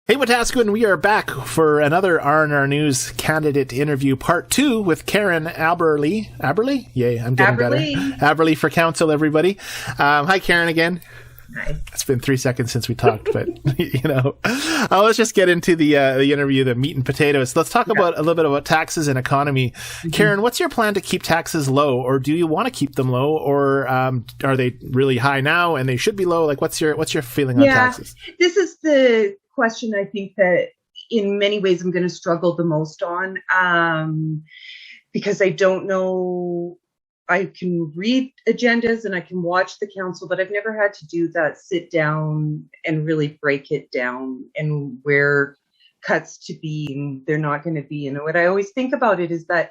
Hey, Wetaskiwin, we are back for another R&R News candidate interview, part 2 with Karen Aberle. Aberle? Yay, I'm getting better. Aberle for council, everybody. Hi, Karen, again. Hi. It's been 3 seconds since we talked, but, let's just get into the interview, the meat and potatoes. Let's talk about a little bit about taxes and economy. Mm-hmm. Karen, what's your plan to keep taxes low, or do you want to keep them low, or are they really high now and they should be low? Like, what's your feeling on taxes? This is the question I think that in many ways I'm going to struggle the most on, because I don't know. I can read agendas and I can watch the council, but I've never had to do that, sit down and really break it down and where cuts to be and they're not going to be. And what I always think about it is that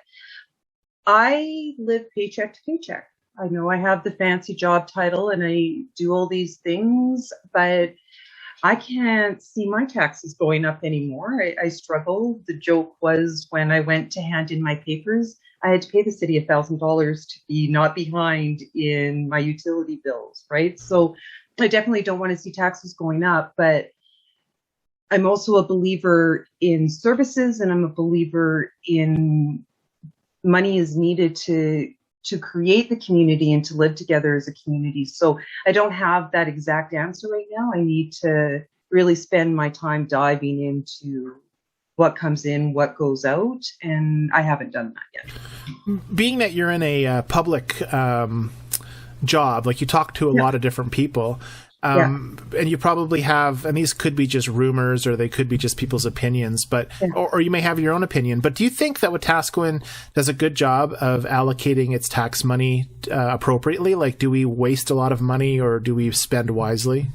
I live paycheck to paycheck. I know I have the fancy job title and I do all these things, but I can't see my taxes going up anymore. I struggle. The joke was when I went to hand in my papers, I had to pay the city $1,000 to be not behind in my utility bills, right? So I definitely don't want to see taxes going up, but I'm also a believer in services and I'm a believer in money is needed to create the community and to live together as a community. So I don't have that exact answer right now. I need to really spend my time diving into what comes in, what goes out, and I haven't done that yet. Being that you're in a public job, like you talk to a lot of different people, and you probably have, and these could be just rumors or they could be just people's opinions, but or you may have your own opinion, but do you think that Wetaskiwin does a good job of allocating its tax money appropriately? Like, do we waste a lot of money or do we spend wisely?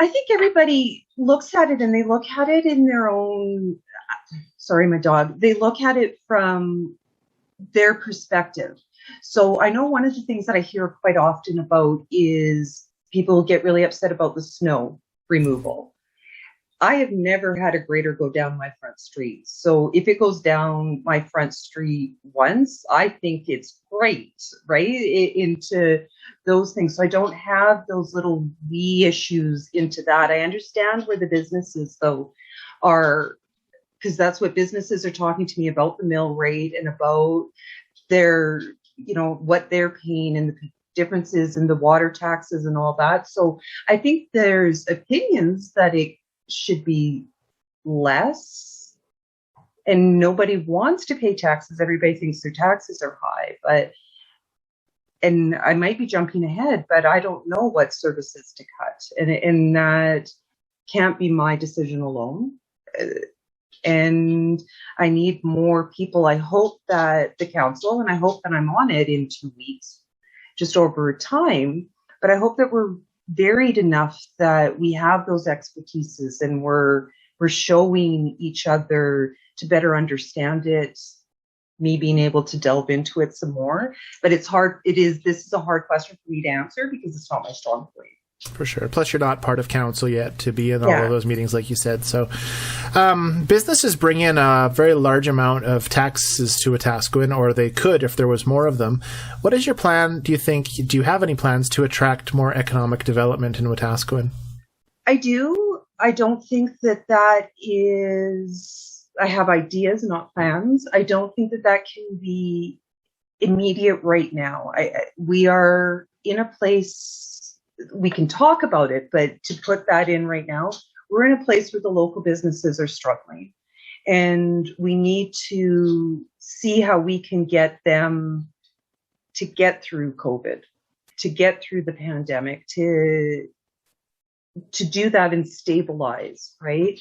I think everybody looks at it and they look at it in their own, sorry, my dog, they look at it from their perspective. So I know one of the things that I hear quite often about is people get really upset about the snow removal. I have never had a grader go down my front street. So if it goes down my front street once, I think it's great, right? Into those things. So I don't have those little wee issues into that. I understand where the businesses, though, are, because that's what businesses are talking to me about, the mill rate and about their, what they're paying and the differences in the water taxes and all that. So I think there's opinions that it should be less, and nobody wants to pay taxes. Everybody thinks their taxes are high, and I might be jumping ahead, but I don't know what services to cut, and that can't be my decision alone. And I need more people. I hope that the council, and I hope that I'm on it in 2 weeks, just over time, but I hope that we're varied enough that we have those expertises and we're showing each other to better understand it, me being able to delve into it some more. But it's hard. This is a hard question for me to answer because it's not my strong point. For sure. Plus, you're not part of council yet to be in all of those meetings, like you said. So businesses bring in a very large amount of taxes to Wetaskiwin, or they could if there was more of them. What is your plan, do you think? Do you have any plans to attract more economic development in Wetaskiwin? I do. I don't think that is... I have ideas, not plans. I don't think that can be immediate right now. We are in a place... We can talk about it, but to put that in right now, we're in a place where the local businesses are struggling, and we need to see how we can get them to get through COVID, to get through the pandemic, to do that and stabilize, right?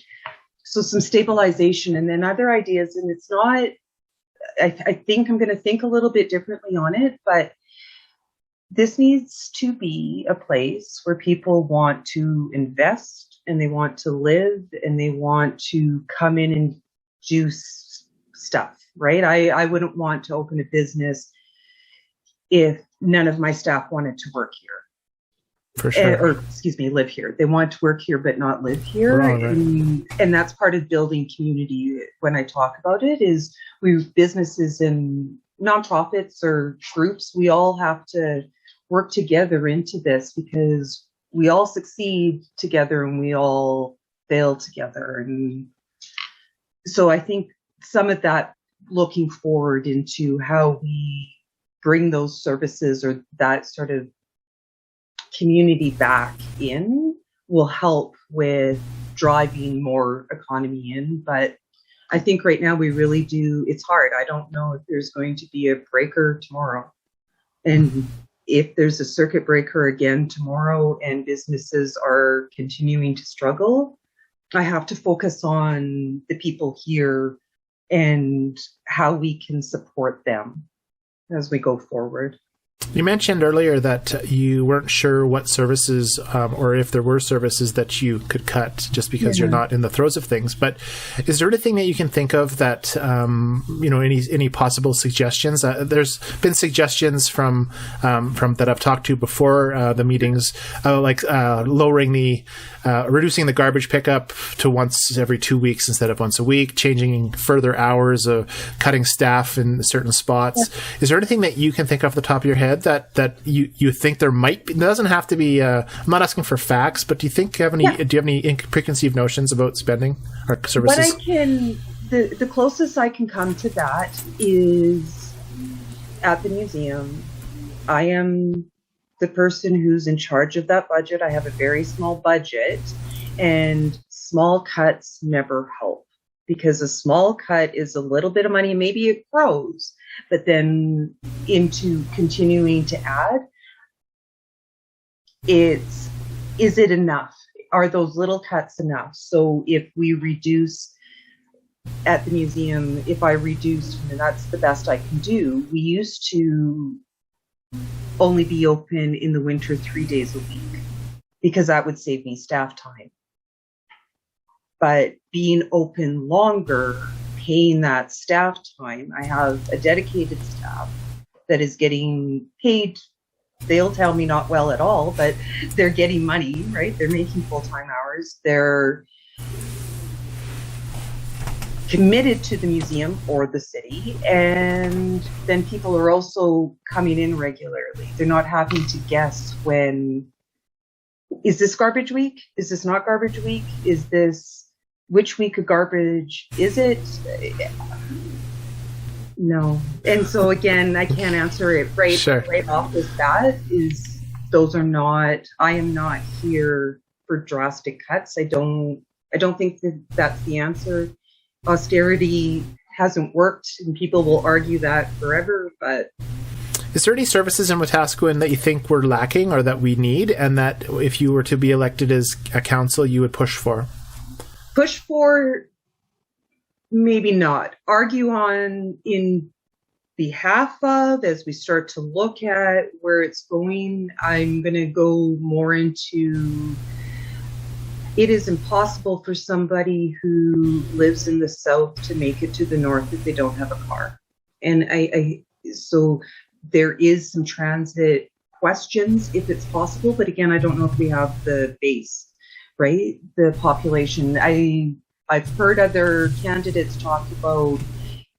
So some stabilization, and then other ideas. And it's not, I think I'm going to think a little bit differently on it, but this needs to be a place where people want to invest and they want to live and they want to come in and do stuff, right? I wouldn't want to open a business if none of my staff wanted to work here. For sure. Live here. They want to work here but not live here. Right. And that's part of building community. When I talk about it, is businesses and nonprofits or groups, we all have to work together into this because we all succeed together and we all fail together. And so I think some of that, looking forward into how we bring those services or that sort of community back in, will help with driving more economy in. But I think right now we really do, it's hard. I don't know if there's going to be a breaker tomorrow. And if there's a circuit breaker again tomorrow and businesses are continuing to struggle, I have to focus on the people here and how we can support them as we go forward. You mentioned earlier that you weren't sure what services or if there were services that you could cut just because you're not in the throes of things. But is there anything that you can think of that, any possible suggestions? There's been suggestions from that I've talked to before the meetings, like reducing the garbage pickup to once every 2 weeks instead of once a week, changing further hours, cutting staff in certain spots. Yeah. Is there anything that you can think off the top of your head that you think there might be? It doesn't have to be. I'm not asking for facts, but do you have any preconceived notions about spending or services? What the closest I can come to that is at the museum. I am the person who's in charge of that budget. I have a very small budget, and small cuts never help, because a small cut is a little bit of money, maybe it grows, but then into continuing to add, is it enough? Are those little cuts enough? So if we reduce at the museum, if I reduce, and that's the best I can do. We used to only be open in the winter 3 days a week, because that would save me staff time. But being open longer, paying that staff time, I have a dedicated staff that is getting paid. They'll tell me not well at all, but they're getting money, right? They're making full-time hours. They're committed to the museum or the city. And then people are also coming in regularly. They're not having to guess when, is this garbage week? Is this not garbage week? Is this, which week of garbage is it? No. And so again, I can't answer it right off the bat. I am not here for drastic cuts. I don't think that that's the answer. Austerity hasn't worked, and people will argue that forever, but is there any services in Wetaskiwin that you think we're lacking or that we need, and that if you were to be elected as a council, you would push for? Push for, maybe not. Argue on in behalf of, as we start to look at where it's going. I'm going to go more into, it is impossible for somebody who lives in the south to make it to the north if they don't have a car. And so there is some transit questions if it's possible, but again, I don't know if we have the base, right? The population. I've heard other candidates talk about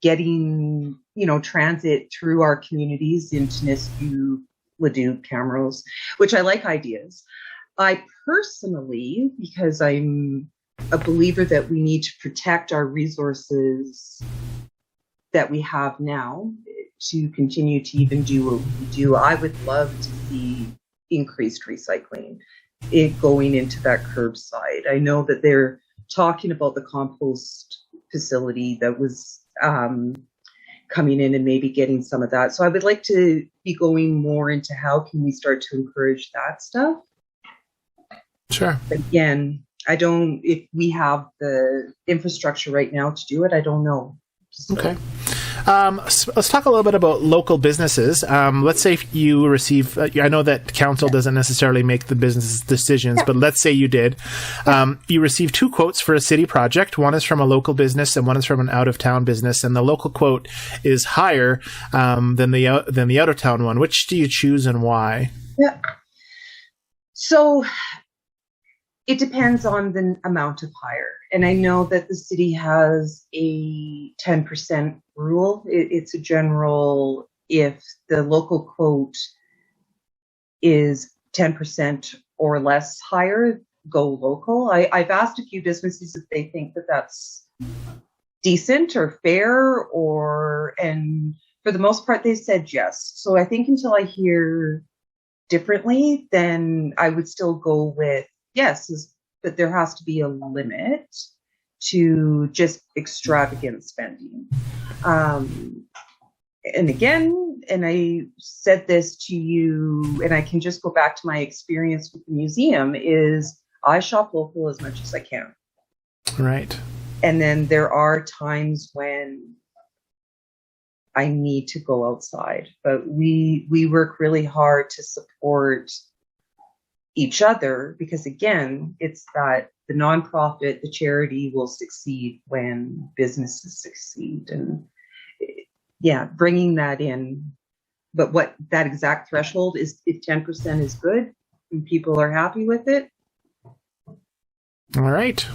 getting, transit through our communities into Nisku, Leduc, Camrose, which I like ideas. I personally, because I'm a believer that we need to protect our resources that we have now to continue to even do what we do, I would love to see increased recycling, it going into that curbside. I know that they're talking about the compost facility that was coming in and maybe getting some of that. So I would like to be going more into how can we start to encourage that stuff. Sure. But again, if we have the infrastructure right now to do it, I don't know. So. Okay. Let's talk a little bit about local businesses. Let's say if you receive, I know that council doesn't necessarily make the business decisions, but let's say you did. You receive 2 quotes for a city project. One is from a local business and one is from an out-of-town business. And the local quote is higher than the out-of-town one. Which do you choose and why? Yeah. So it depends on the amount of hire. And I know that the city has a 10% rule. It's a general, if the local quote is 10% or less higher, go local. I've asked a few businesses if they think that that's decent or fair, and for the most part, they said yes. So I think until I hear differently, then I would still go with yes, but there has to be a limit to just extravagant spending. And again, and I said this to you, and I can just go back to my experience with the museum, is I shop local as much as I can. Right. And then there are times when I need to go outside, but we work really hard to support each other, because again, it's that the nonprofit, the charity will succeed when businesses succeed. And yeah, bringing that in. But what that exact threshold is, if 10% is good and people are happy with it. All right.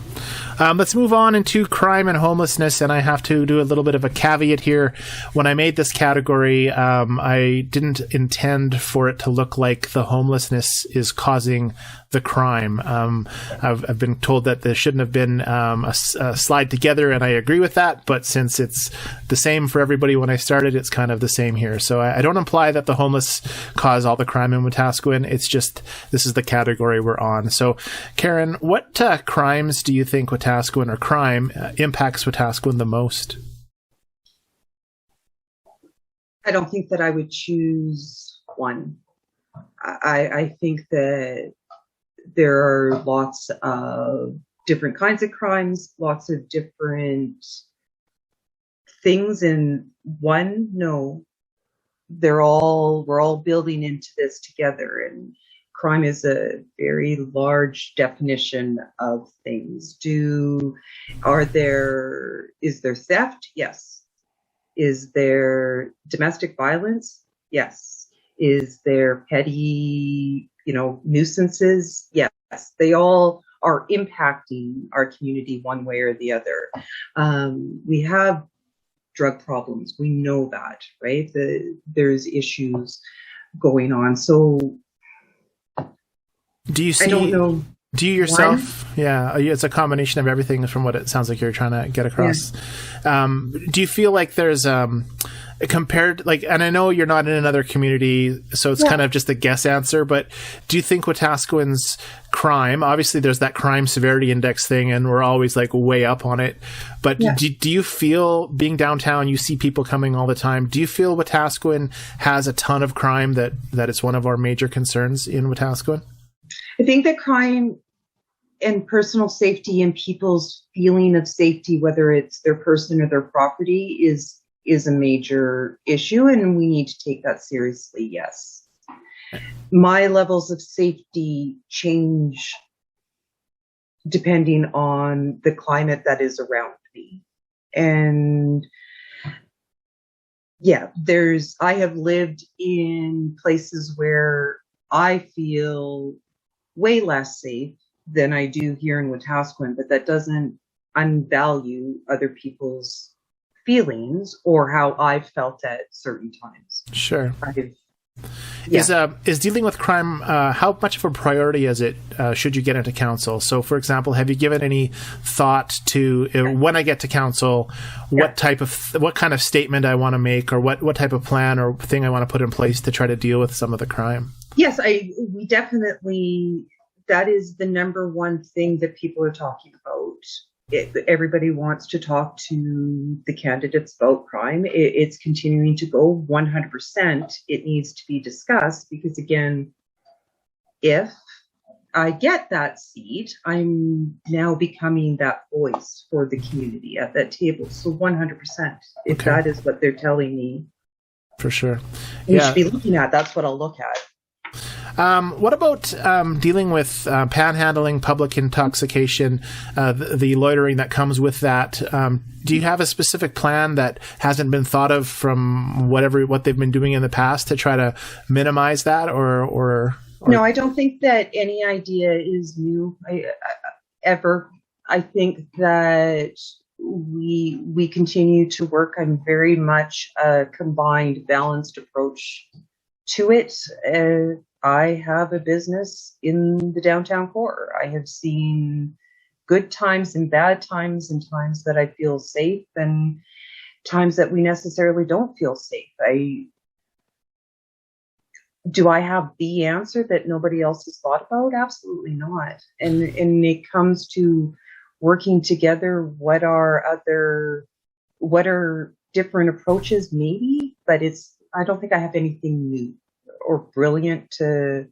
Let's move on into crime and homelessness, and I have to do a little bit of a caveat here. When I made this category, I didn't intend for it to look like the homelessness is causing the crime. I've been told that there shouldn't have been a slide together, and I agree with that, but since it's the same for everybody when I started, it's kind of the same here. So I don't imply that the homeless cause all the crime in Wetaskiwin. It's just this is the category we're on. So, Karen, what crimes do you think Wetaskiwin, or crime, impacts Wetaskiwin the most? I don't think that I would choose one. I think that there are lots of different kinds of crimes, lots of different things in one. No, we're all building into this together, and crime is a very large definition of things. Is there theft? Yes. Is there domestic violence? Yes. Is there petty, nuisances? Yes. They all are impacting our community one way or the other. We have drug problems. We know that, right? There's issues going on. So do you see? I don't know. Do you yourself? One? Yeah, it's a combination of everything from what it sounds like you're trying to get across. Yeah. Do you feel like there's compared, like, and I know you're not in another community, so it's kind of just a guess answer, but do you think Wetaskiwin's crime, obviously there's that crime severity index thing, and we're always like way up on it, but do you feel, being downtown, you see people coming all the time, do you feel Wetaskiwin has a ton of crime that it's one of our major concerns in Wetaskiwin? I think that crime and personal safety and people's feeling of safety, whether it's their person or their property, is a major issue, and we need to take that seriously, yes. My levels of safety change depending on the climate that is around me. And I have lived in places where I feel way less safe than I do here in Wetaskiwin, but that doesn't unvalue other people's feelings or how I've felt at certain times. Sure. Is dealing with crime, how much of a priority is it should you get into council? So, for example, have you given any thought to when I get to council, what kind of statement I want to make, or what type of plan or thing I want to put in place to try to deal with some of the crime? Yes, we definitely, that is the number one thing that people are talking about. Everybody wants to talk to the candidates about crime. It's continuing to go 100%. It needs to be discussed because, again, if I get that seat, I'm now becoming that voice for the community at that table. So 100%, if that is what they're telling me. For sure. We should be looking at, that's what I'll look at. What about dealing with panhandling, public intoxication, the loitering that comes with that? Do you have a specific plan that hasn't been thought of from what they've been doing in the past to try to minimize that, or? No, I don't think that any idea is new ever. I think that we continue to work on very much a combined, balanced approach to it. I have a business in the downtown core. I have seen good times and bad times, and times that I feel safe and times that we necessarily don't feel safe. Do I have the answer that nobody else has thought about? Absolutely not. And it comes to working together. What are different approaches? Maybe, but I don't think I have anything new or brilliant to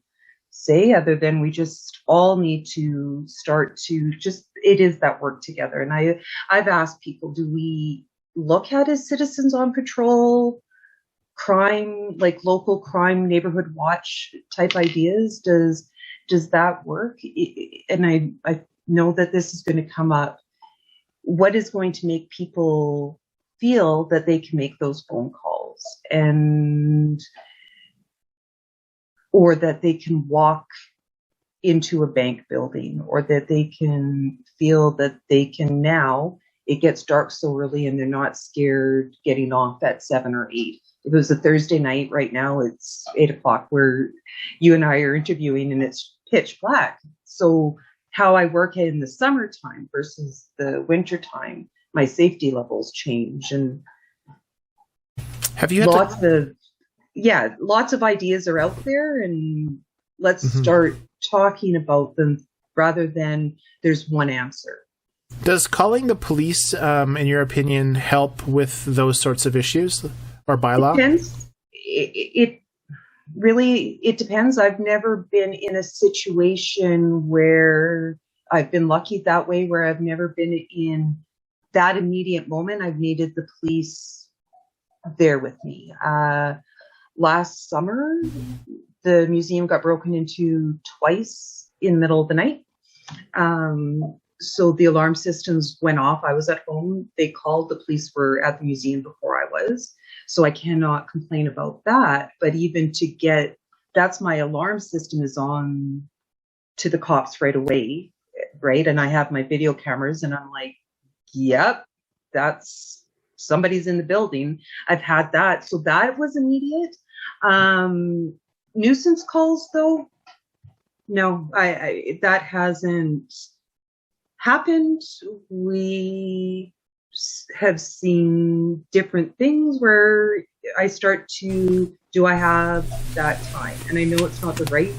say, other than we just all need to start to it is that work together. And I've asked people, do we look at as citizens on patrol crime, like local crime neighborhood watch type ideas? Does that work? And I know that this is going to come up. What is going to make people feel that they can make those phone calls, and or that they can walk into a bank building, or that they can feel that they can now, it gets dark so early and they're not scared getting off at 7 or 8. If it was a Thursday night, right now it's 8 o'clock where you and I are interviewing and it's pitch black. So how I work in the summertime versus the wintertime, my safety levels change. And have you had lots of ideas are out there, and let's start talking about them rather than there's one answer. Does calling the police, in your opinion, help with those sorts of issues or bylaw? It depends. It really depends. I've never been in a situation where I've been lucky that way, where I've never been in that immediate moment. I've needed the police there with me. Last summer, the museum got broken into twice in the middle of the night. So the alarm systems went off. I was at home. They called. The police were at the museum before I was. So I cannot complain about that. But even that's my alarm system is on to the cops right away, right? And I have my video cameras, and I'm like, yep, that's somebody's in the building. I've had that. So that was immediate. Nuisance calls, though, no, I that hasn't happened. We have seen different things where I start to, do I have that time? And I know it's not the right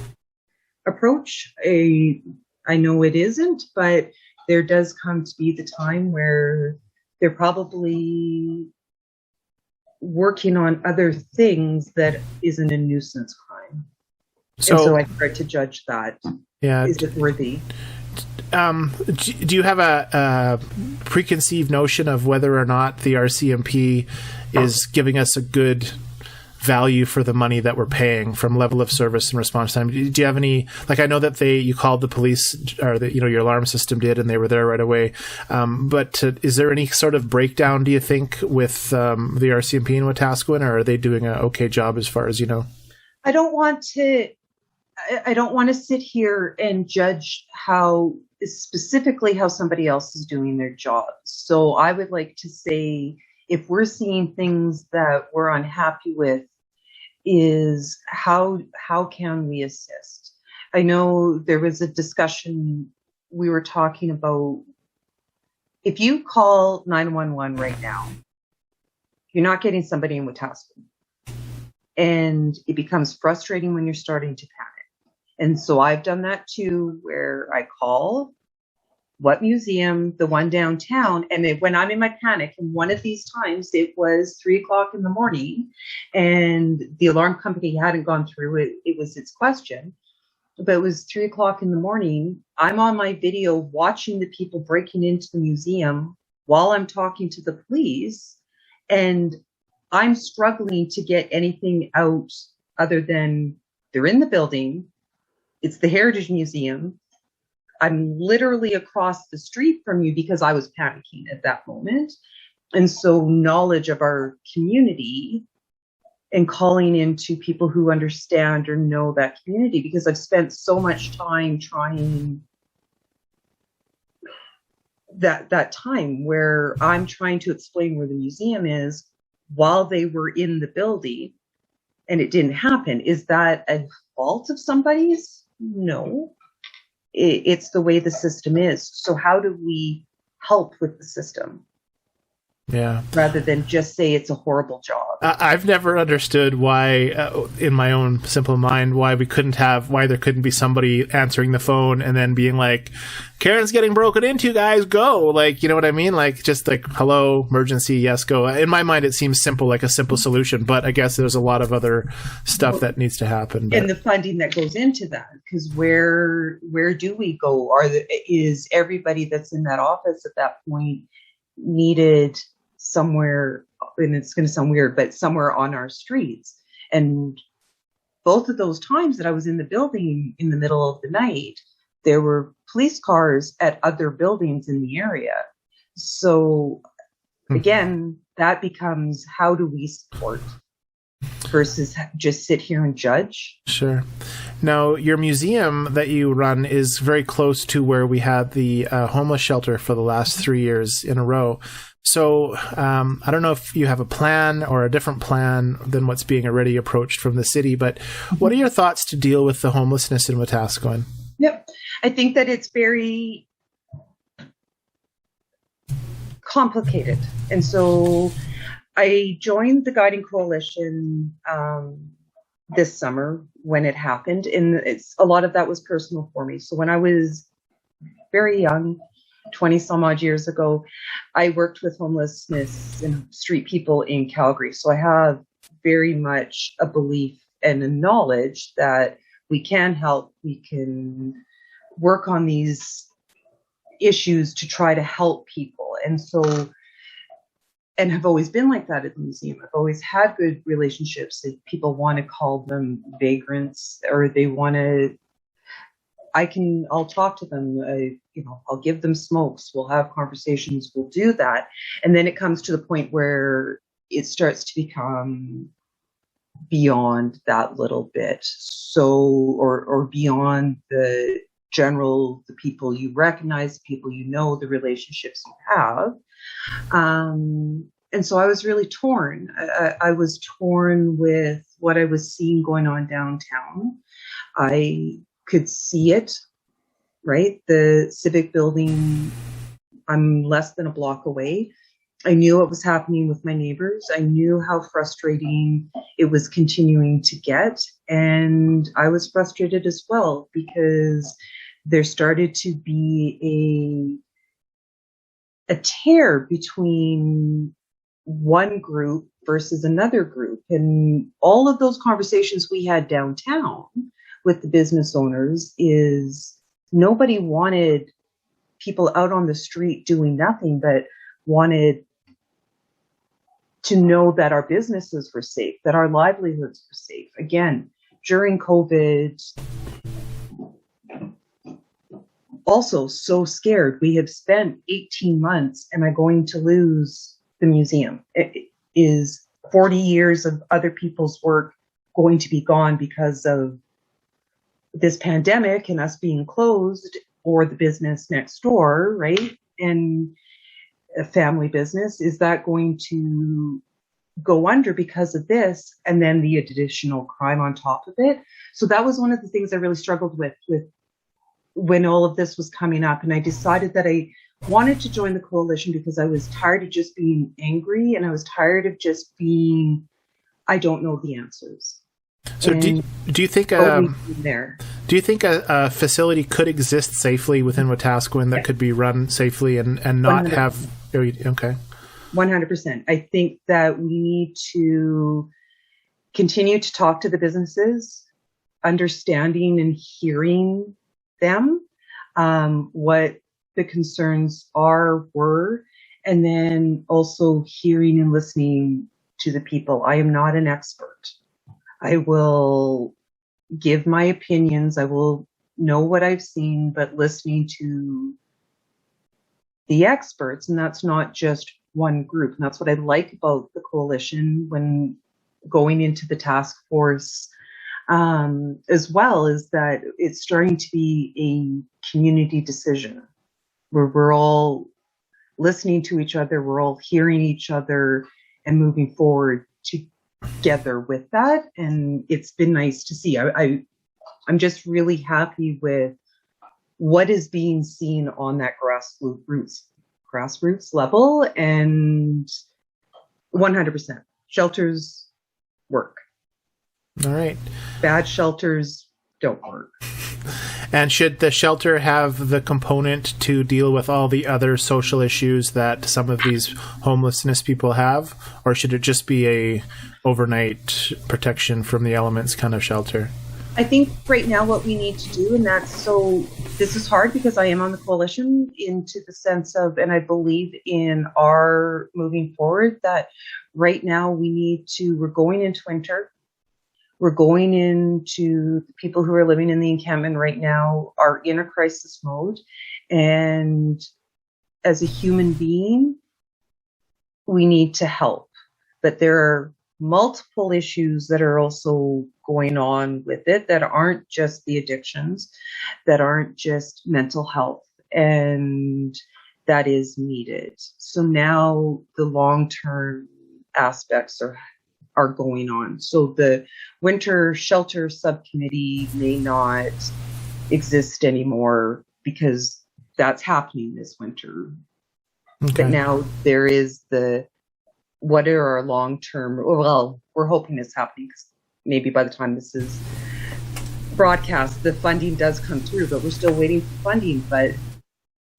approach. I know it isn't, but there does come to be the time where they're probably working on other things that isn't a nuisance crime. So I start to judge that. Yeah. Is it worthy? Do you have a preconceived notion of whether or not the RCMP is giving us a good value for the money that we're paying, from level of service and response time? Do you have any, like, I know that you called the police, or that, your alarm system did, and they were there right away. But is there any sort of breakdown, do you think, with the RCMP in Wetaskiwin, or are they doing an okay job as far as you know? I don't want to sit here and judge specifically how somebody else is doing their job. So I would like to say, if we're seeing things that we're unhappy with, is how can we assist? I know there was a discussion, we were talking about, if you call 911 right now, you're not getting somebody in Wetaskiwin. And it becomes frustrating when you're starting to panic. And so I've done that too, where I call what museum, the one downtown, and when I'm in my panic, and one of these times it was 3 o'clock in the morning, and the alarm company hadn't gone through it. It was its question, but it was 3 o'clock in the morning. I'm on my video watching the people breaking into the museum while I'm talking to the police, and I'm struggling to get anything out other than they're in the building. It's the Heritage Museum. I'm literally across the street from you because I was panicking at that moment. And so knowledge of our community and calling into people who understand or know that community, because I've spent so much time trying that time where I'm trying to explain where the museum is while they were in the building. and it didn't happen. Is that a fault of somebody's? No. It's the way the system is. So how do we help with the system? Yeah. Rather than just say it's a horrible job. I've never understood why, in my own simple mind, why there couldn't be somebody answering the phone and then being like, Karen's getting broken into, guys, go. Like, you know what I mean? Like, just like, hello, emergency, yes, go. In my mind, it seems simple, like a simple solution, but I guess there's a lot of other stuff that needs to happen. But. And the funding that goes into that, because where do we go? Is everybody that's in that office at that point needed somewhere, and it's going to sound weird, but somewhere on our streets? And both of those times that I was in the building in the middle of the night, there were police cars at other buildings in the area. So again, that becomes, how do we support versus just sit here and judge? Sure. Now, your museum that you run is very close to where we had the homeless shelter for the last 3 years in a row. So I don't know if you have a plan or a different plan than what's being already approached from the city, but what are your thoughts to deal with the homelessness in Wetaskiwin? Yep. I think that it's very complicated. And so I joined the Guiding Coalition this summer when it happened. And a lot of that was personal for me. So when I was very young, 20 some odd years ago, I worked with homelessness and street people in Calgary. So I have very much a belief and a knowledge that we can help, we can work on these issues to try to help people. And so, and have always been like that at the museum. I've always had good relationships. If people want to call them vagrants, or they want to, I'll talk to them, I'll give them smokes, we'll have conversations, we'll do that. And then it comes to the point where it starts to become beyond that little bit. So, or beyond the general, the people you recognize, the people you know, the relationships you have. And so I was really torn. I was torn with what I was seeing going on downtown. I could see it, right? The Civic building, I'm less than a block away. I knew what was happening with my neighbors. I knew how frustrating it was continuing to get. And I was frustrated as well, because there started to be a tear between one group versus another group. And all of those conversations we had downtown with the business owners is nobody wanted people out on the street doing nothing, but wanted to know that our businesses were safe, that our livelihoods were safe. Again, during COVID, also so scared. We have spent 18 months. Am I going to lose the museum? Is 40 years of other people's work going to be gone because of this pandemic and us being closed, or the business next door, right? And a family business, is that going to go under because of this? And then the additional crime on top of it. So that was one of the things I really struggled with when all of this was coming up. And I decided that I wanted to join the coalition because I was tired of just being angry, and I was tired of just being, I don't know the answers. So do you think do you think a facility could exist safely within Wetaskiwin that could be run safely and not 100%. Have okay 100%. I think that we need to continue to talk to the businesses, understanding and hearing them, what the concerns were, and then also hearing and listening to the people. I am not an expert. I will give my opinions. I will know what I've seen, but listening to the experts, and that's not just one group. And that's what I like about the coalition when going into the task force as well, is that it's starting to be a community decision where we're all listening to each other, we're all hearing each other and moving forward to together with that. And it's been nice to see. I'm just really happy with what is being seen on that grassroots level, and 100% shelters work. All right. Bad shelters don't work. And should the shelter have the component to deal with all the other social issues that some of these homelessness people have, or should it just be a overnight protection from the elements kind of shelter? I think right now what we need to do, and this is hard because I am on the coalition, into the sense of, and I believe in our moving forward, that right now we're going into winter. We're going into the people who are living in the encampment right now are in a crisis mode. And as a human being, we need to help. But there are multiple issues that are also going on with it that aren't just the addictions, that aren't just mental health, and that is needed. So now the long-term aspects are going on. So the winter shelter subcommittee may not exist anymore because that's happening this winter. Okay. But now there is what are our long-term, well, we're hoping it's happening because maybe by the time this is broadcast, the funding does come through, but we're still waiting for funding. But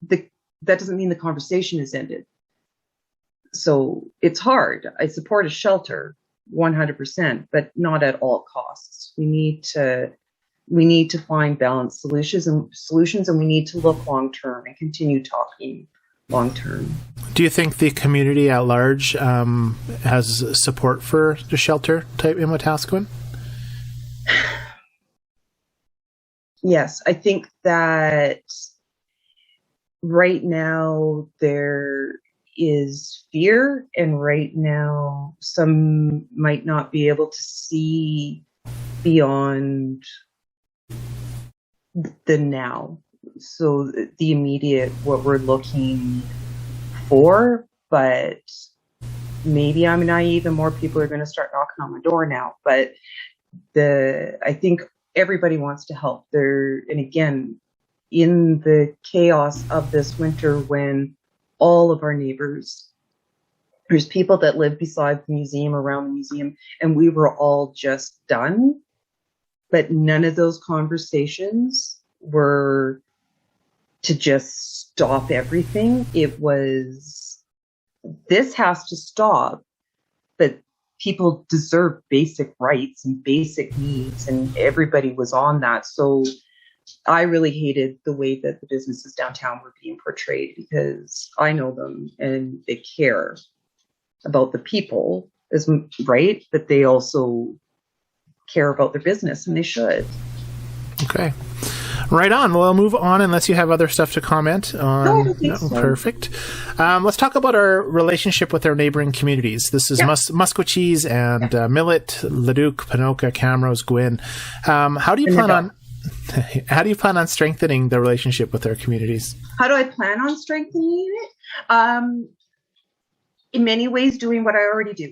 that doesn't mean the conversation is ended. So it's hard. I support a shelter 100%, but not at all costs. We need to find balanced solutions, and we need to look long-term and continue talking long-term. Do you think the community at large has support for the shelter type in Wetaskiwin? Yes, I think that right now there is fear, and right now some might not be able to see beyond the now. So the immediate, what we're looking for, but maybe I'm naive and more people are going to start knocking on my door now. But I think everybody wants to help. And again, in the chaos of this winter, when all of our neighbors, there's people that live beside the museum, around the museum, and we were all just done. But none of those conversations were to just stop everything. It was, this has to stop, but people deserve basic rights and basic needs, and everybody was on that. So I really hated the way that the businesses downtown were being portrayed, because I know them and they care about the people, right? But they also care about their business, and they should. Okay. Right on. Well, I'll move on unless you have other stuff to comment on. No, I don't think so. Perfect. Let's talk about our relationship with our neighboring communities. This is Muskwachees and Millet, Leduc, Ponoka, Camrose, Gwyn. How do you plan on strengthening the relationship with our communities? How do I plan on strengthening it? In many ways, doing what I already do.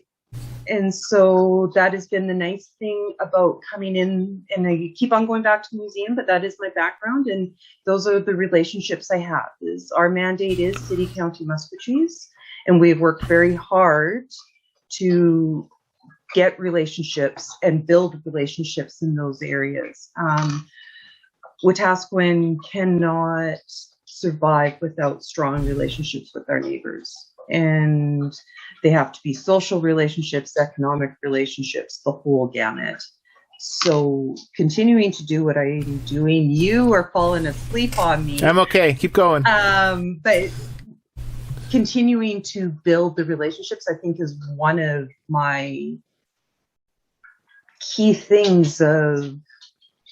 And so that has been the nice thing about coming in, and I keep on going back to the museum, but that is my background, and those are the relationships I have. Our mandate is City, County, Muskwachees, and we've worked very hard to get relationships and build relationships in those areas. Wetaskiwin cannot survive without strong relationships with our neighbors. And they have to be social relationships, economic relationships, the whole gamut. So continuing to do what I'm doing, you are falling asleep on me. I'm okay. Keep going. But continuing to build the relationships, I think, is one of my key things of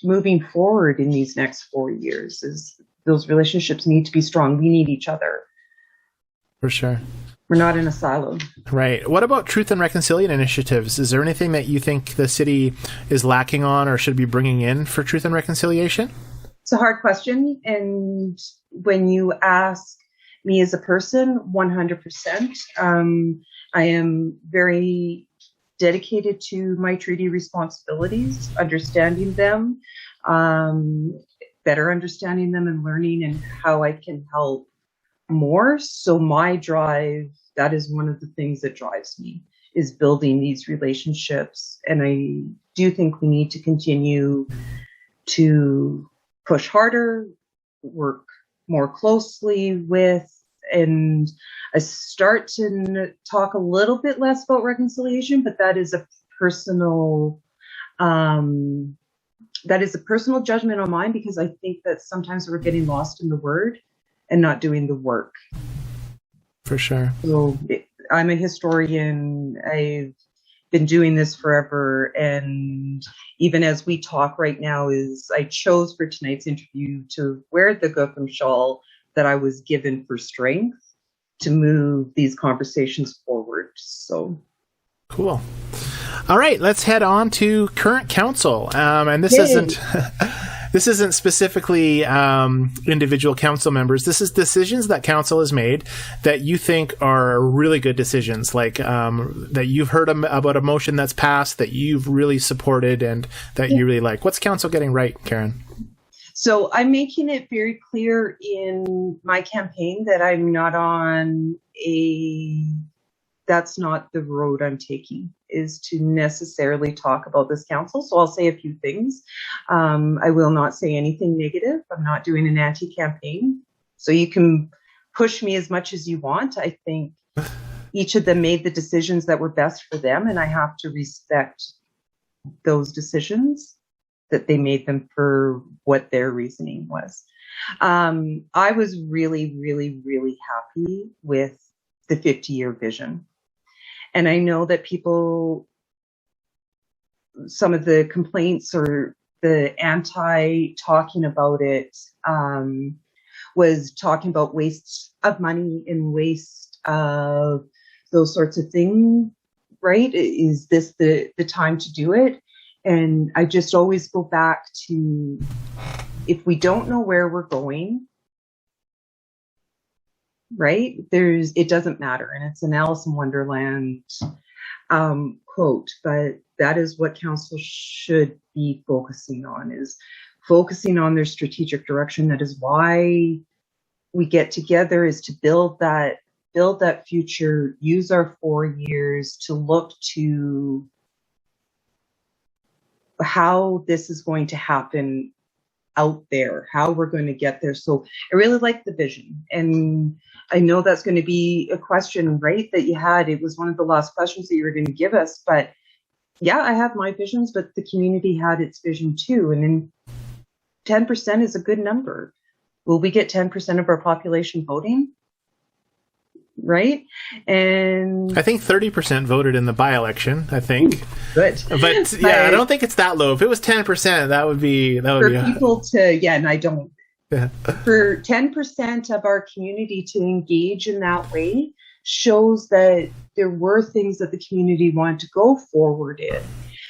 moving forward in these next 4 years. Is those relationships need to be strong. We need each other. For sure. We're not in a silo. Right. What about truth and reconciliation initiatives? Is there anything that you think the city is lacking on or should be bringing in for truth and reconciliation? It's a hard question. And when you ask me as a person, 100%, I am very dedicated to my treaty responsibilities, understanding them, better understanding them and learning and how I can help more. So my drive, that is one of the things that drives me, is building these relationships. And I do think we need to continue to push harder, work more closely with, and I start to talk a little bit less about reconciliation, but that is a personal judgment on mine, because I think that sometimes we're getting lost in the word and not doing the work. For sure. So I'm a historian. I've been doing this forever. And even as we talk right now, I chose for tonight's interview to wear the Gotham shawl that I was given for strength to move these conversations forward. So cool. All right, let's head on to current council. And this isn't specifically individual council members. This is decisions that council has made that you think are really good decisions, like that you've heard about a motion that's passed that you've really supported and that you really like. What's council getting right, Karen? So I'm making it very clear in my campaign that I'm not on that's not the road I'm taking, is to necessarily talk about this council. So I'll say a few things. I will not say anything negative. I'm not doing an anti-campaign. So you can push me as much as you want. I think each of them made the decisions that were best for them, and I have to respect those decisions, that they made them for what their reasoning was. I was really, really, really happy with the 50-year vision. And I know that some of the complaints or the anti-talking about it was talking about waste of money and waste of those sorts of things, right? Is this the time to do it? And I just always go back to, if we don't know where we're going, right, it doesn't matter. And it's an Alice in Wonderland quote, but that is what council should be focusing on, is focusing on their strategic direction. That is why we get together, is to build that future, use our 4 years to look to how this is going to happen out there, how we're going to get there. So I really like the vision. And I know that's going to be a question, right, that you had. It was one of the last questions that you were going to give us. But yeah, I have my visions, but the community had its vision too. And then 10% is a good number. Will we get 10% of our population voting? Right? And I think 30% voted in the by-election, I think. Ooh, good. But yeah, I don't think it's that low. If it was 10%, that would be people to, yeah, and I don't. Yeah. For 10% of our community to engage in that way shows that there were things that the community wanted to go forward in.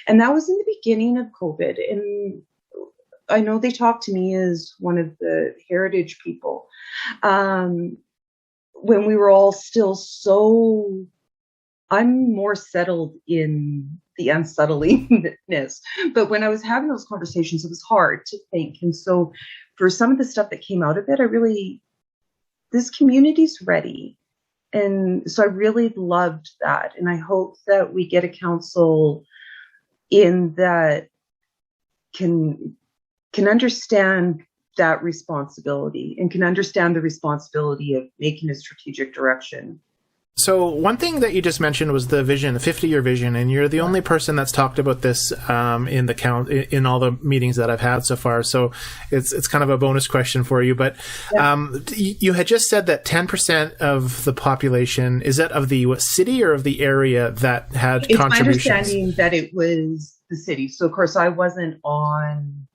And that was in the beginning of COVID. And I know they talked to me as one of the heritage people. When we were all still so, I'm more settled in the unsettlingness. But when I was having those conversations, it was hard to think. And so for some of the stuff that came out of it, this community's ready. And so I really loved that. And I hope that we get a council in that can understand that responsibility and can understand the responsibility of making a strategic direction. So one thing that you just mentioned was the vision, the 50-year vision, and you're the only person that's talked about this in all the meetings that I've had so far. So it's kind of a bonus question for you. But you had just said that 10% of the population, is that of the city or of the area that had contributions? It's my understanding that it was the city. So of course I wasn't on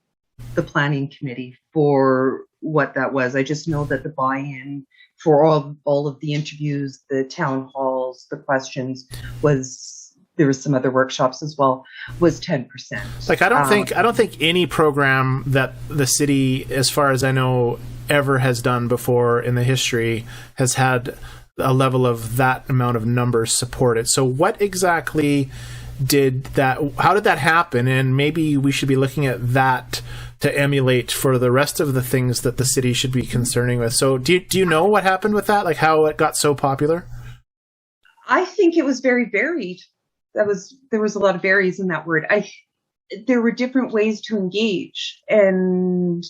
the planning committee for what that was. I just know that the buy-in for all of the interviews, the town halls, the questions there was some other workshops as well, was 10%. Like I don't think any program that the city, as far as I know, ever has done before in the history has had a level of that amount of numbers supported. So what exactly how did that happen? And maybe we should be looking at that to emulate for the rest of the things that the city should be concerning with. So do you know what happened with that? Like how it got so popular? I think it was very varied. There was a lot of varies in that word. There were different ways to engage, and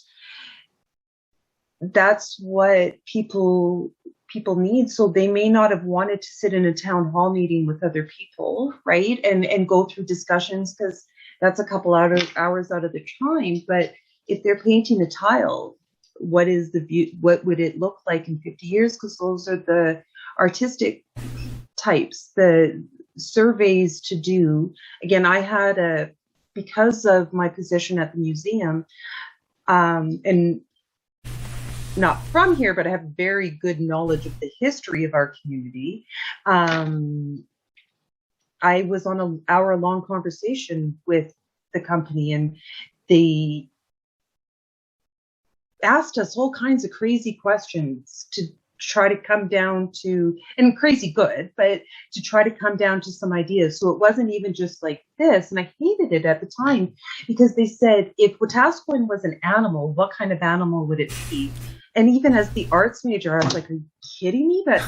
that's what people need. So they may not have wanted to sit in a town hall meeting with other people, right? And go through discussions, because that's a couple hours out of their time. But if they're painting a tile, what is the view? What would it look like in 50 years? Because those are the artistic types, the surveys to do. Again, I had because of my position at the museum, and not from here, but I have very good knowledge of the history of our community. I was on an hour-long conversation with the company, and they asked us all kinds of crazy questions to try to come down to, and crazy good, but to try to come down to some ideas. So it wasn't even just like this. And I hated it at the time, because they said, if Wetaskiwin was an animal, what kind of animal would it be? And even as the arts major, I was like, are you kidding me? But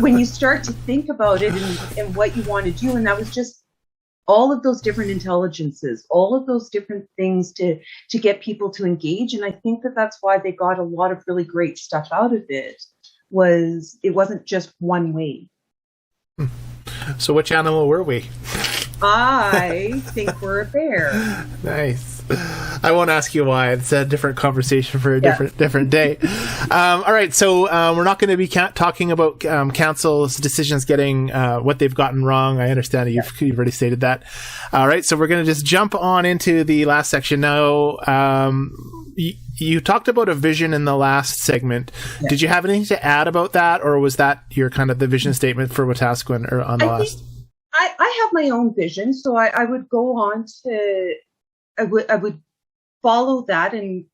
when you start to think about it and what you want to do, and that was just all of those different intelligences, all of those different things to get people to engage. And I think that's why they got a lot of really great stuff out of it. It wasn't just one way. So which animal were we? I think we're a bear. Nice. I won't ask you why. It's a different conversation for a different day. All right. So we're not going to be talking about council's decisions getting what they've gotten wrong. I understand you've already stated that. All right. So we're going to just jump on into the last section now. You talked about a vision in the last segment. Yeah. Did you have anything to add about that, or was that your kind of the vision statement for Wetaskiwin or on the last? I have my own vision, so I would go on to, I would follow that, and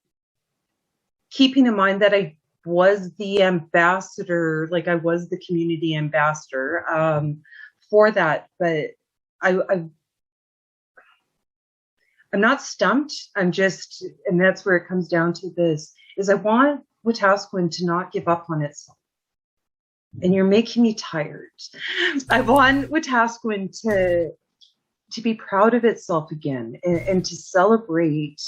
keeping in mind that I was the ambassador, like I was the community ambassador for that, but I'm not stumped. I'm just, and that's where it comes down to this, is I want Wetaskiwin to not give up on itself. And you're making me tired. I want Wetaskiwin to be proud of itself again, and to celebrate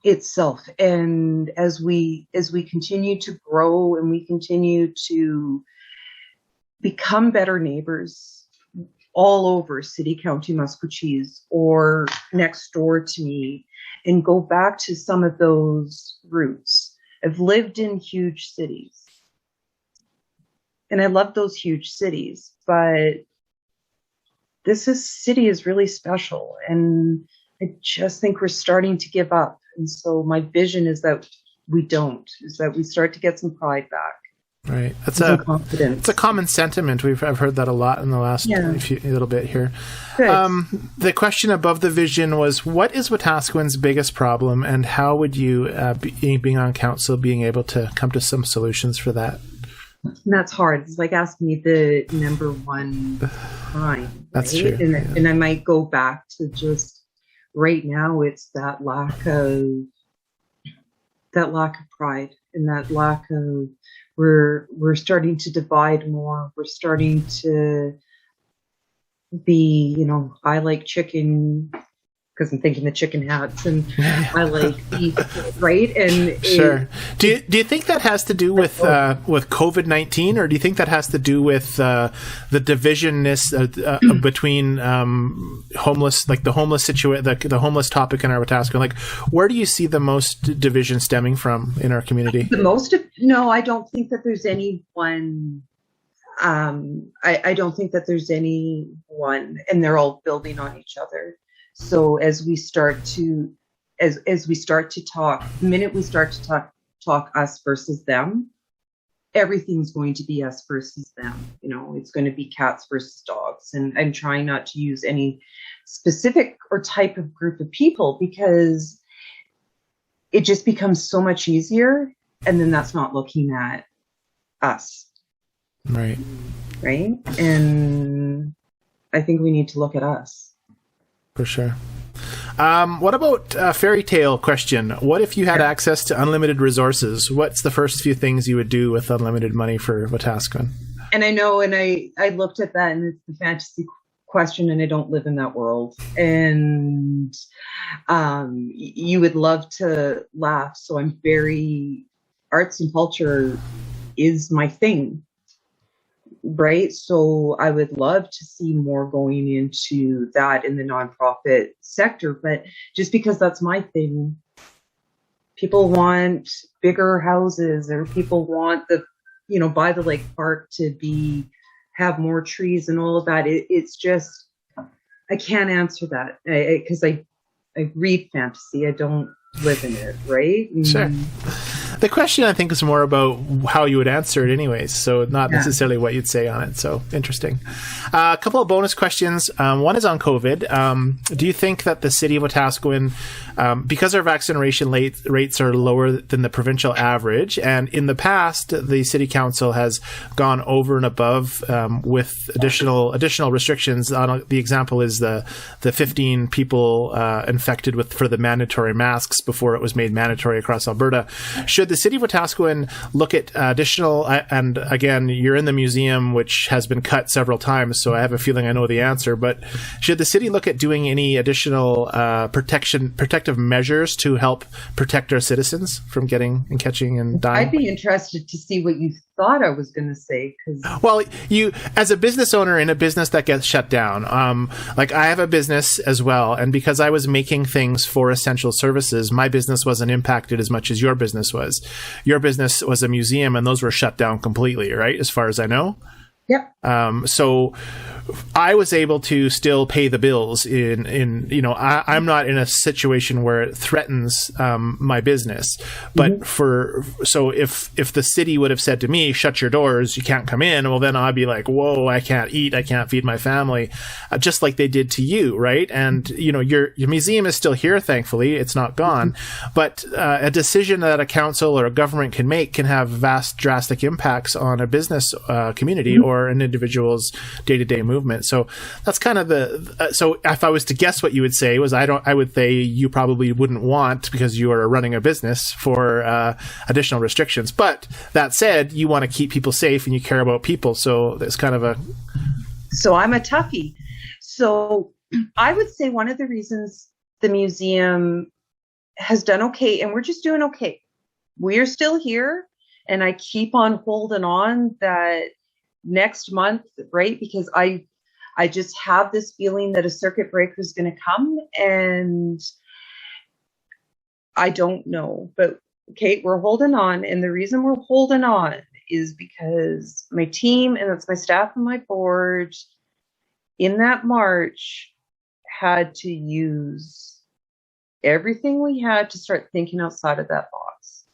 itself. And as we continue to grow and we continue to become better neighbors all over City, County, Maskwacis, or next door to me, and go back to some of those roots. I've lived in huge cities, and I love those huge cities, but this city is really special, and I just think we're starting to give up. And so my vision is that we start to get some pride back. Right. It's a common sentiment. I've heard that a lot in the last little bit here. The question above the vision was, what is Wetaskiwin's biggest problem, and how would you, being on council, being able to come to some solutions for that? And that's hard. It's like asking me the number one crime. Right? That's true. And I might go back to just right now. It's that lack of pride, and that lack of, we're starting to divide more. We're starting to be, I like chicken because I'm thinking the chicken hats, and I like beef, right? And sure. Do you think that has to do with COVID-19, or do you think that has to do with the divisionness between homeless, like the homeless the homeless topic in our Wetaskiwin? Like, where do you see the most division stemming from in our community? No, I don't think that there's any one. I don't think that there's any one, and they're all building on each other. So as we start to talk, the minute we start to talk us versus them, everything's going to be us versus them. It's going to be cats versus dogs. And I'm trying not to use any specific or type of group of people, because it just becomes so much easier. And then that's not looking at us. Right. Right. And I think we need to look at us. For sure. What about a fairy tale question? What if you had access to unlimited resources? What's the first few things you would do with unlimited money for Wetaskiwin? And I know, and I looked at that, and it's the fantasy question, and I don't live in that world. And you would love to laugh. So I'm very, arts and culture is my thing, right? So I would love to see more going into that in the nonprofit sector. But just because that's my thing, people want bigger houses, or people want the, by the lake park to have more trees and all of that. It's just, I can't answer that because I read fantasy. I don't live in it, right? Sure. The question, I think, is more about how you would answer it anyways, so not necessarily what you'd say on it. So interesting. A couple of bonus questions. One is on COVID. Do you think that the city of Wetaskiwin, because our vaccination rates are lower than the provincial average, and in the past, the city council has gone over and above with additional restrictions. The example is the 15 people infected for the mandatory masks before it was made mandatory across Alberta. Should the city of Wetaskiwin look at additional, and again, you're in the museum, which has been cut several times, so I have a feeling I know the answer, but should the city look at doing any additional protective measures to help protect our citizens from getting and catching and dying? I'd be interested to see what you thought I was going to say. Well, you, as a business owner in a business that gets shut down, like I have a business as well, and because I was making things for essential services, my business wasn't impacted as much as your business was. Your business was a museum, and those were shut down completely, right? As far as I know. Yep. So I was able to still pay the bills I'm not in a situation where it threatens my business. But so if the city would have said to me, shut your doors, you can't come in, well, then I'd be like, whoa, I can't eat, I can't feed my family, just like they did to you, right? And, your museum is still here, thankfully, it's not gone. But a decision that a council or a government can make can have vast, drastic impacts on a business community or an individual's day-to-day movement. So that's kind of so if I was to guess what you would say was, I would say you probably wouldn't want, because you are running a business, for additional restrictions. But that said, you want to keep people safe and you care about people. So there's kind of So I'm a toughie. So I would say one of the reasons the museum has done okay, and we're just doing okay. We're still here, and I keep on holding on that next month, right? Because I just have this feeling that a circuit breaker is going to come, and I don't know. But Kate, we're holding on, and the reason we're holding on is because my team, and that's my staff and my board, in that March had to use everything we had to start thinking outside of that box.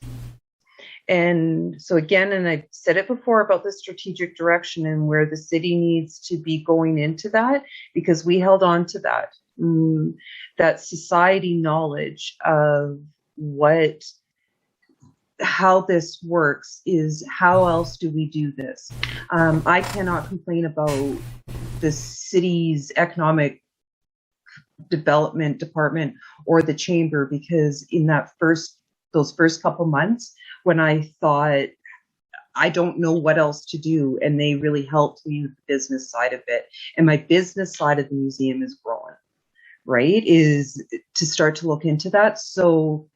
And so again, and I've said it before about the strategic direction and where the city needs to be going into that, because we held on to that society knowledge of how this works is how else do we do this? I cannot complain about the city's economic development department or the chamber, because in those first couple months when I thought I don't know what else to do, and they really helped me with the business side of it. And my business side of the museum is growing, right? Is to start to look into that. So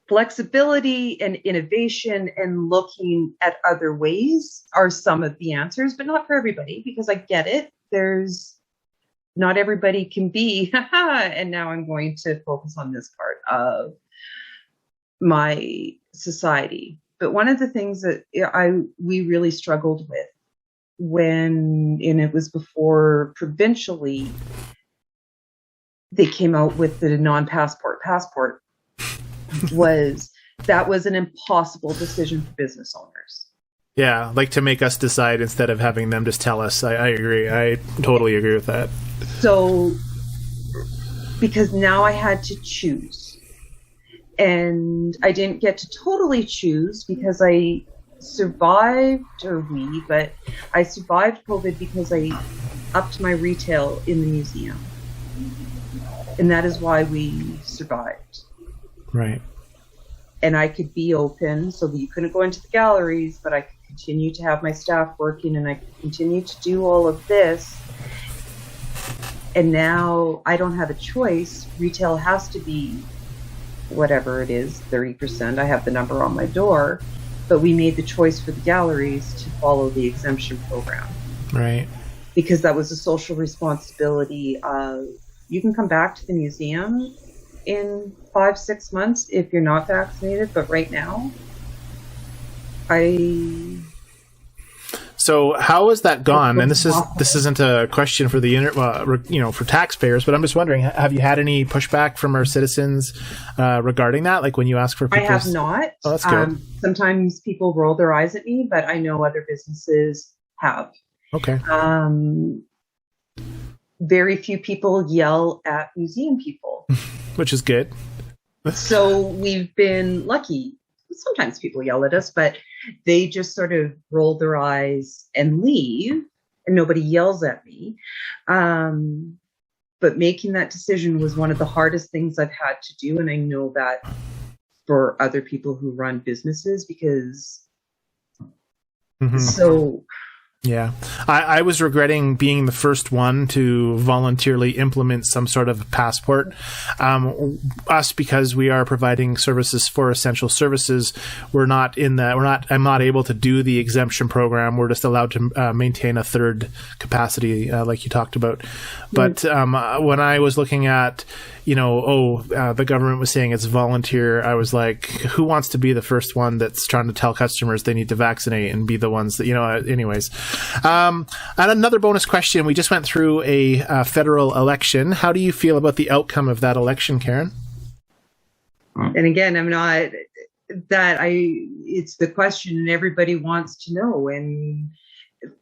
flexibility and innovation and looking at other ways are some of the answers, but not for everybody, because I get it. Not everybody can be, and now I'm going to focus on this part of my society. But one of the things that we really struggled with and it was before provincially they came out with the non-passport passport, was an impossible decision for business owners. Yeah, like to make us decide instead of having them just tell us. I agree. I totally agree with that. So, because now I had to choose. And I didn't get to totally choose because I survived, but I survived COVID because upped my retail in the museum. And that is why we survived. Right. And I could be open so that you couldn't go into the galleries, but I could continue to have my staff working and I could continue to do all of this. And now I don't have a choice. Retail has to be whatever it is, 30%. I have the number on my door. But we made the choice for the galleries to follow the exemption program. Right. Because that was a social responsibility of, you can come back to the museum in 5-6 months if you're not vaccinated, but right now, So how has that gone? And this isn't a question for the for taxpayers, but I'm just wondering, have you had any pushback from our citizens regarding that? Like when you ask for people? I have not. Oh, that's good. Sometimes people roll their eyes at me, but I know other businesses have. Okay. Very few people yell at museum people, which is good. So we've been lucky. Sometimes people yell at us, but they just sort of roll their eyes and leave, and nobody yells at me. But making that decision was one of the hardest things I've had to do, and I know that for other people who run businesses, because Yeah. I was regretting being the first one to voluntarily implement some sort of passport. Us, because we are providing services for essential services, I'm not able to do the exemption program. We're just allowed to maintain a third capacity, like you talked about. But when I was looking at, the government was saying it's volunteer, I was like, who wants to be the first one that's trying to tell customers they need to vaccinate and be the ones that, anyways. And another bonus question. We just went through a federal election. How do you feel about the outcome of that election, Karen? And again, it's the question and everybody wants to know. And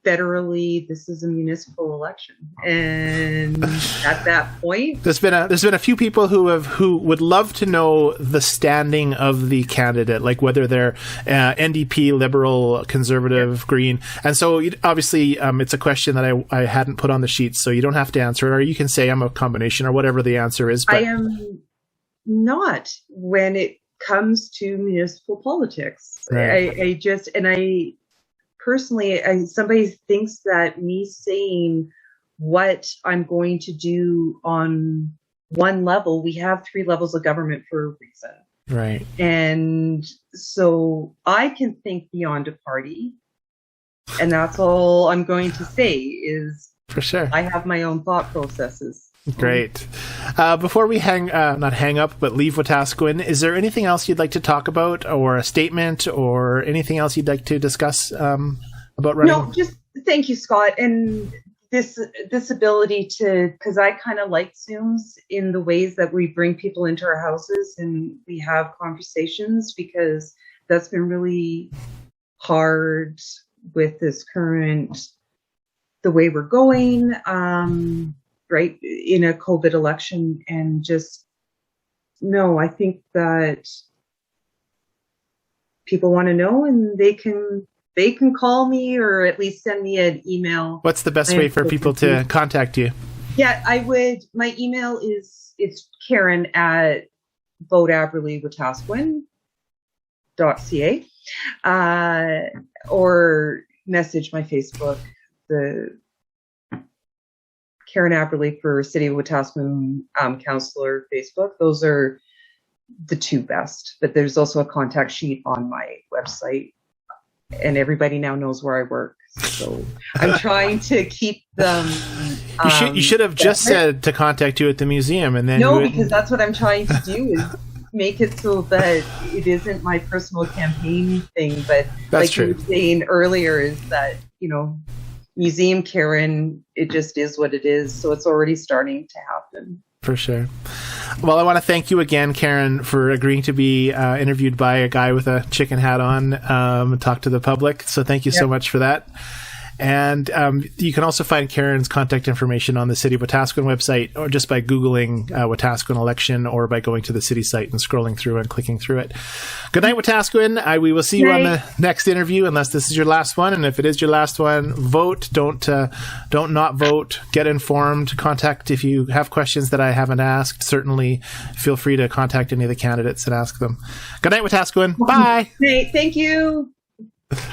federally, this is a municipal election, and at that point, there's been a few people who would love to know the standing of the candidate, like whether they're NDP, Liberal, Conservative, Green, and so obviously it's a question that I hadn't put on the sheet, so you don't have to answer it, or you can say I'm a combination or whatever the answer is. But I am not when it comes to municipal politics. Right. Personally, somebody thinks that me saying what I'm going to do on one level, we have 3 levels of government for a reason. Right. And so I can think beyond a party. And that's all I'm going to say is, for sure, I have my own thought processes. Great. Before we not hang up, but leave Wetaskiwin, is there anything else you'd like to talk about, or a statement, or anything else you'd like to discuss about running? No, just thank you, Scott. And this ability to, because I kind of like Zooms in the ways that we bring people into our houses and we have conversations, because that's been really hard with this the way we're going. Right, in a COVID election, and I think that people want to know, and they can call me or at least send me an email. What's the best way for people to contact you? Yeah, my email is Karen at Wetaskiwin.ca, or message my Facebook, the Karen Aberle for City of Wetaskiwin Councillor Facebook. Those are the 2 best. But there's also a contact sheet on my website, and everybody now knows where I work. So I'm trying to keep them. You should have just said to contact you at the museum, and then because that's what I'm trying to do is make it so that it isn't my personal campaign thing. But that's like true. You were saying earlier, is that Museum Karen, it just is what it is. So it's already starting to happen. For sure. Well, I want to thank you again, Karen, for agreeing to be interviewed by a guy with a chicken hat on and talk to the public. So thank you so much for that. And you can also find Karen's contact information on the City of Wetaskiwin website, or just by Googling Wetaskiwin election, or by going to the city site and scrolling through and clicking through it. Good night, Wetaskiwin. We will see you on the next interview, unless this is your last one. And if it is your last one, vote. Don't not vote. Get informed. Contact if you have questions that I haven't asked. Certainly feel free to contact any of the candidates and ask them. Good night, Wetaskiwin. Bye. Great. Thank you.